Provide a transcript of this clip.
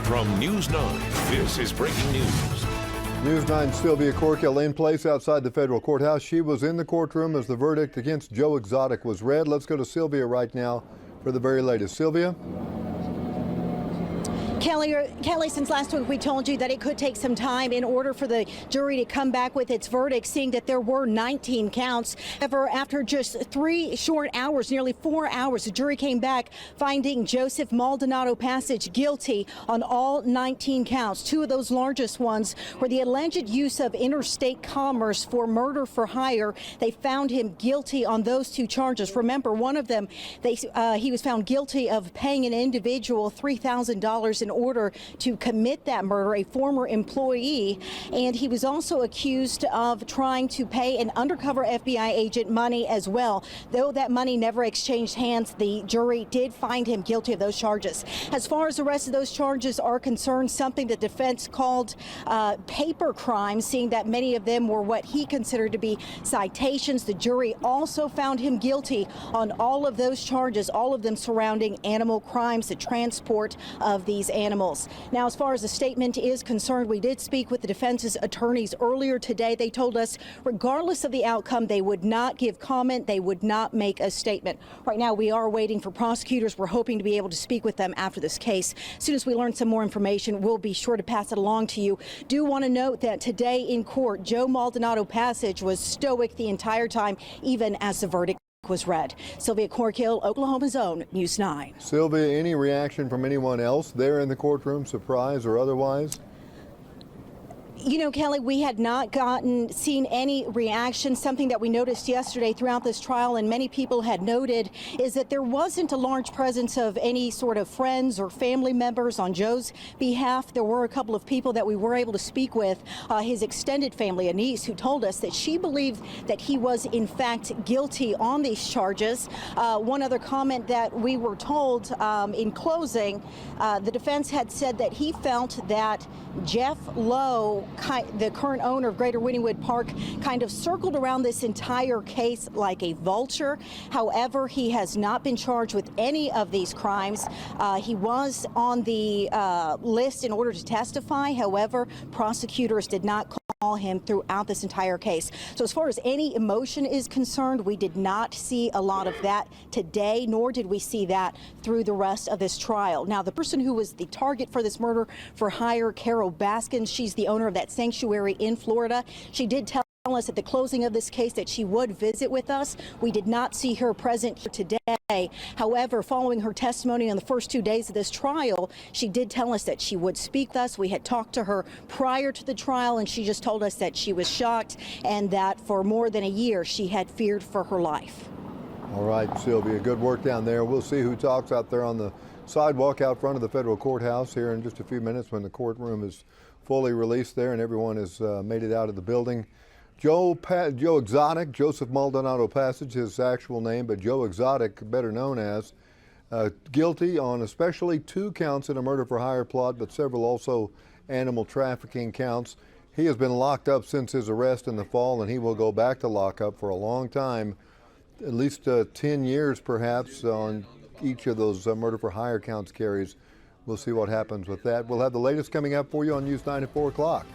From News 9, this is breaking news. News 9's Sylvia Corkill in place outside the federal courthouse. She was in the courtroom as the verdict against Joe Exotic was read. Let's go to Sylvia right now for the very latest. Sylvia? Kelly, since last week we told you that it could take some time in order for the jury to come back with its verdict, seeing that there were 19 counts. However, after just 3 short hours, nearly 4 hours, the jury came back finding Joseph _Passage guilty on all 19 counts. 2 of those largest ones were the alleged use of interstate commerce for murder for hire. They found him guilty on those 2 charges. Remember, one of them, he was found guilty of paying an individual $3,000 in order to commit that murder, a former employee, and he was also accused of trying to pay an undercover FBI agent money as well. Though that money never exchanged hands, the jury did find him guilty of those charges. As far as the rest of those charges are concerned, something the defense called paper crimes, seeing that many of them were what he considered to be citations. The jury also found him guilty on all of those charges, all of them surrounding animal crimes, the transport of these animals. Now, as far as the statement is concerned, we did speak with the defense's attorneys earlier today. They told us, regardless of the outcome, they would not give comment. They would not make a statement. Right now, we are waiting for prosecutors. We're hoping to be able to speak with them after this case. As soon as we learn some more information, we'll be sure to pass it along to you. Do want to note that today in court, Joe Passage was stoic the entire time, even as the verdict was read. Sylvia Corkill, Oklahoma's own News 9. Sylvia, any reaction from anyone else there in the courtroom, surprise or otherwise? You know, Kelly, we had not seen any reaction. Something that we noticed yesterday throughout this trial, and many people had noted, is that there wasn't a large presence of any sort of friends or family members on Joe's behalf. There were a couple of people that we were able to speak with, his extended family, a niece, who told us that she believed that he was in fact guilty on these charges. One other comment that we were told in closing, the defense had said that he felt that Jeff Lowe, the current owner of Greater Wynnewood Park, kind of circled around this entire case like a vulture. However, he has not been charged with any of these crimes. He was on the list in order to testify. However, prosecutors did not call him throughout this entire case. So as far as any emotion is concerned, we did not see a lot of that today, nor did we see that through the rest of this trial. Now, the person who was the target for this murder for hire, Carol Baskins, she's the owner of that sanctuary in Florida. She did tell us at the closing of this case that she would visit with us. We did not see her present here today. However, following her testimony on the first 2 days of this trial, she did tell us that she would speak with us. We had talked to her prior to the trial, and she just told us that she was shocked and that for more than a year she had feared for her life. All right, Sylvia, good work down there. We'll see who talks out there on the sidewalk out front of the federal courthouse here in just a few minutes when the courtroom is fully released there and everyone has made it out of the building. Joe Exotic, Joseph Passage, his actual name, but Joe Exotic, better known as, guilty on especially 2 counts in a murder for hire plot, but several also animal trafficking counts. He has been locked up since his arrest in the fall, and he will go back to lockup for a long time, at least 10 years perhaps on each of those murder for hire counts carries. We'll see what happens with that. We'll have the latest coming up for you on News 9 at 4 o'clock.